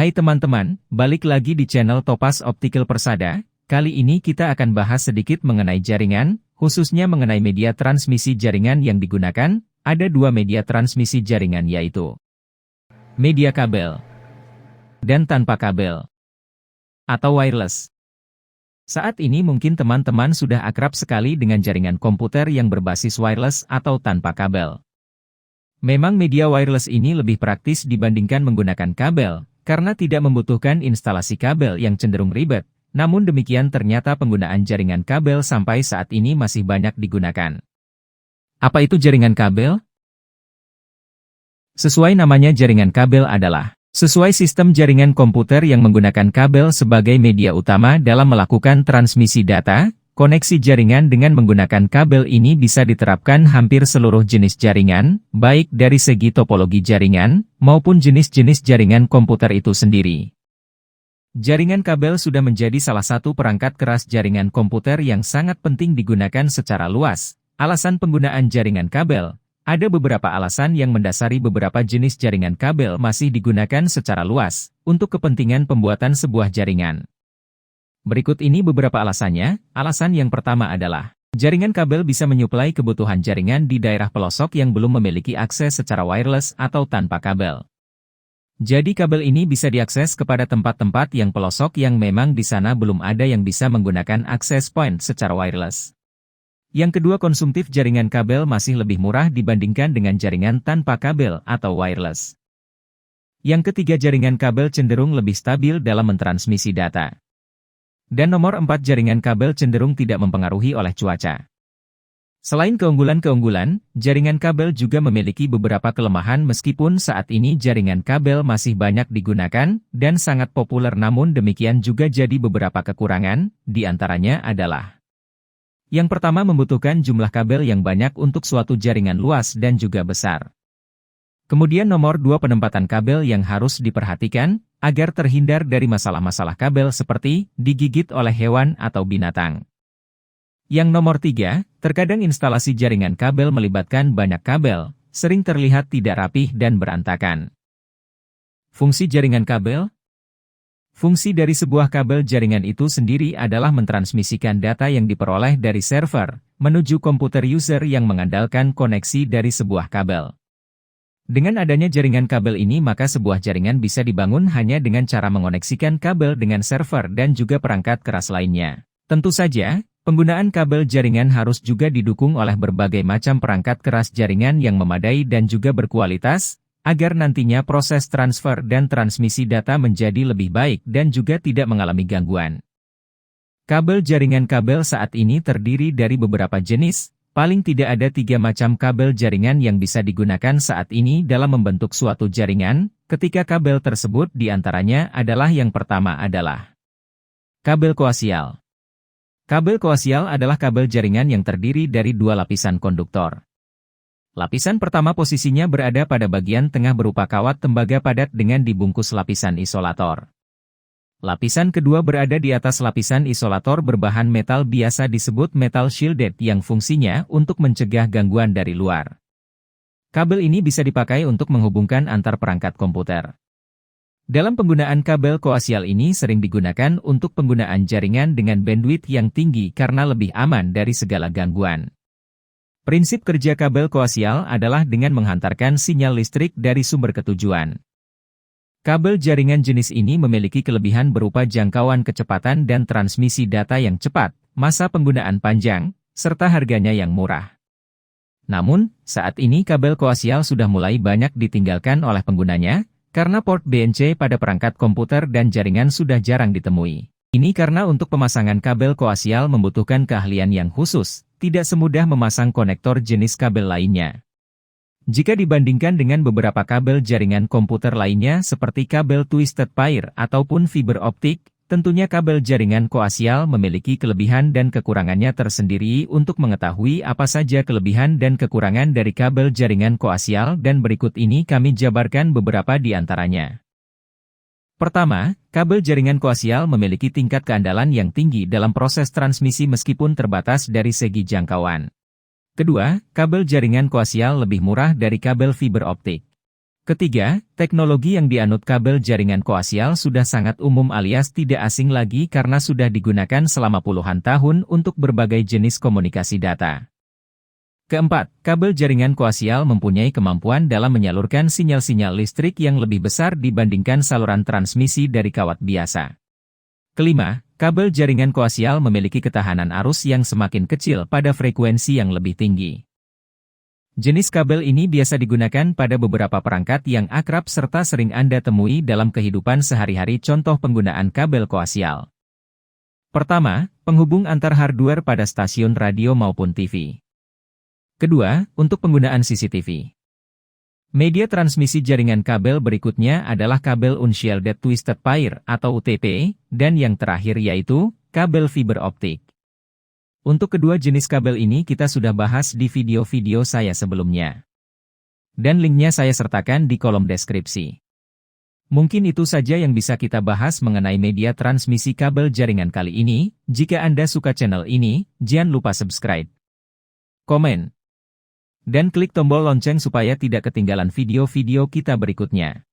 Hai teman-teman, balik lagi di channel Topaz Optical Persada. Kali ini kita akan bahas sedikit mengenai jaringan, khususnya mengenai media transmisi jaringan yang digunakan. Ada dua media transmisi jaringan yaitu media kabel dan tanpa kabel atau wireless. Saat ini mungkin teman-teman sudah akrab sekali dengan jaringan komputer yang berbasis wireless atau tanpa kabel. Memang media wireless ini lebih praktis dibandingkan menggunakan kabel, karena tidak membutuhkan instalasi kabel yang cenderung ribet. Namun demikian ternyata penggunaan jaringan kabel sampai saat ini masih banyak digunakan. Apa itu jaringan kabel? Sesuai namanya, jaringan kabel adalah sesuai sistem jaringan komputer yang menggunakan kabel sebagai media utama dalam melakukan transmisi data. Koneksi jaringan dengan menggunakan kabel ini bisa diterapkan hampir seluruh jenis jaringan, baik dari segi topologi jaringan, maupun jenis-jenis jaringan komputer itu sendiri. Jaringan kabel sudah menjadi salah satu perangkat keras jaringan komputer yang sangat penting digunakan secara luas. Alasan penggunaan jaringan kabel, ada beberapa alasan yang mendasari beberapa jenis jaringan kabel masih digunakan secara luas, untuk kepentingan pembuatan sebuah jaringan. Berikut ini beberapa alasannya. Alasan yang pertama adalah, jaringan kabel bisa menyuplai kebutuhan jaringan di daerah pelosok yang belum memiliki akses secara wireless atau tanpa kabel. Jadi kabel ini bisa diakses kepada tempat-tempat yang pelosok yang memang di sana belum ada yang bisa menggunakan access point secara wireless. Yang kedua, konsumtif jaringan kabel masih lebih murah dibandingkan dengan jaringan tanpa kabel atau wireless. Yang ketiga, jaringan kabel cenderung lebih stabil dalam mentransmisi data. Dan nomor 4, jaringan kabel cenderung tidak mempengaruhi oleh cuaca. Selain keunggulan-keunggulan, jaringan kabel juga memiliki beberapa kelemahan meskipun saat ini jaringan kabel masih banyak digunakan dan sangat populer, namun demikian juga jadi beberapa kekurangan, di antaranya adalah yang pertama, membutuhkan jumlah kabel yang banyak untuk suatu jaringan luas dan juga besar. Kemudian nomor 2, penempatan kabel yang harus diperhatikan, agar terhindar dari masalah-masalah kabel seperti digigit oleh hewan atau binatang. Yang nomor 3, terkadang instalasi jaringan kabel melibatkan banyak kabel, sering terlihat tidak rapih dan berantakan. Fungsi jaringan kabel? Fungsi dari sebuah kabel jaringan itu sendiri adalah mentransmisikan data yang diperoleh dari server, menuju komputer user yang mengandalkan koneksi dari sebuah kabel. Dengan adanya jaringan kabel ini, maka sebuah jaringan bisa dibangun hanya dengan cara mengoneksikan kabel dengan server dan juga perangkat keras lainnya. Tentu saja, penggunaan kabel jaringan harus juga didukung oleh berbagai macam perangkat keras jaringan yang memadai dan juga berkualitas, agar nantinya proses transfer dan transmisi data menjadi lebih baik dan juga tidak mengalami gangguan. Kabel jaringan kabel saat ini terdiri dari beberapa jenis. Paling tidak ada 3 macam kabel jaringan yang bisa digunakan saat ini dalam membentuk suatu jaringan. Ketika kabel tersebut diantaranya adalah yang pertama adalah kabel koaksial. Kabel koaksial adalah kabel jaringan yang terdiri dari 2 lapisan konduktor. Lapisan pertama posisinya berada pada bagian tengah berupa kawat tembaga padat dengan dibungkus lapisan isolator. Lapisan kedua berada di atas lapisan isolator berbahan metal biasa disebut metal shielded yang fungsinya untuk mencegah gangguan dari luar. Kabel ini bisa dipakai untuk menghubungkan antar perangkat komputer. Dalam penggunaan kabel koaksial ini sering digunakan untuk penggunaan jaringan dengan bandwidth yang tinggi karena lebih aman dari segala gangguan. Prinsip kerja kabel koaksial adalah dengan menghantarkan sinyal listrik dari sumber ke tujuan. Kabel jaringan jenis ini memiliki kelebihan berupa jangkauan kecepatan dan transmisi data yang cepat, masa penggunaan panjang, serta harganya yang murah. Namun, saat ini kabel koaksial sudah mulai banyak ditinggalkan oleh penggunanya, karena port BNC pada perangkat komputer dan jaringan sudah jarang ditemui. Ini karena untuk pemasangan kabel koaksial membutuhkan keahlian yang khusus, tidak semudah memasang konektor jenis kabel lainnya. Jika dibandingkan dengan beberapa kabel jaringan komputer lainnya seperti kabel twisted pair ataupun fiber optik, tentunya kabel jaringan koaksial memiliki kelebihan dan kekurangannya tersendiri. Untuk mengetahui apa saja kelebihan dan kekurangan dari kabel jaringan koaksial, dan berikut ini kami jabarkan beberapa di antaranya. Pertama, kabel jaringan koaksial memiliki tingkat keandalan yang tinggi dalam proses transmisi meskipun terbatas dari segi jangkauan. Kedua, kabel jaringan koaksial lebih murah dari kabel fiber optik. Ketiga, teknologi yang dianut kabel jaringan koaksial sudah sangat umum alias tidak asing lagi karena sudah digunakan selama puluhan tahun untuk berbagai jenis komunikasi data. Keempat, kabel jaringan koaksial mempunyai kemampuan dalam menyalurkan sinyal-sinyal listrik yang lebih besar dibandingkan saluran transmisi dari kawat biasa. Kelima, kabel jaringan koaksial memiliki ketahanan arus yang semakin kecil pada frekuensi yang lebih tinggi. Jenis kabel ini biasa digunakan pada beberapa perangkat yang akrab serta sering Anda temui dalam kehidupan sehari-hari. Contoh penggunaan kabel koaksial. Pertama, penghubung antar hardware pada stasiun radio maupun TV. Kedua, untuk penggunaan CCTV. Media transmisi jaringan kabel berikutnya adalah kabel Unshielded Twisted Pair atau UTP, dan yang terakhir yaitu kabel fiber optik. Untuk kedua jenis kabel ini kita sudah bahas di video-video saya sebelumnya. Dan linknya saya sertakan di kolom deskripsi. Mungkin itu saja yang bisa kita bahas mengenai media transmisi kabel jaringan kali ini. Jika Anda suka channel ini, jangan lupa subscribe, komen, dan klik tombol lonceng supaya tidak ketinggalan video-video kita berikutnya.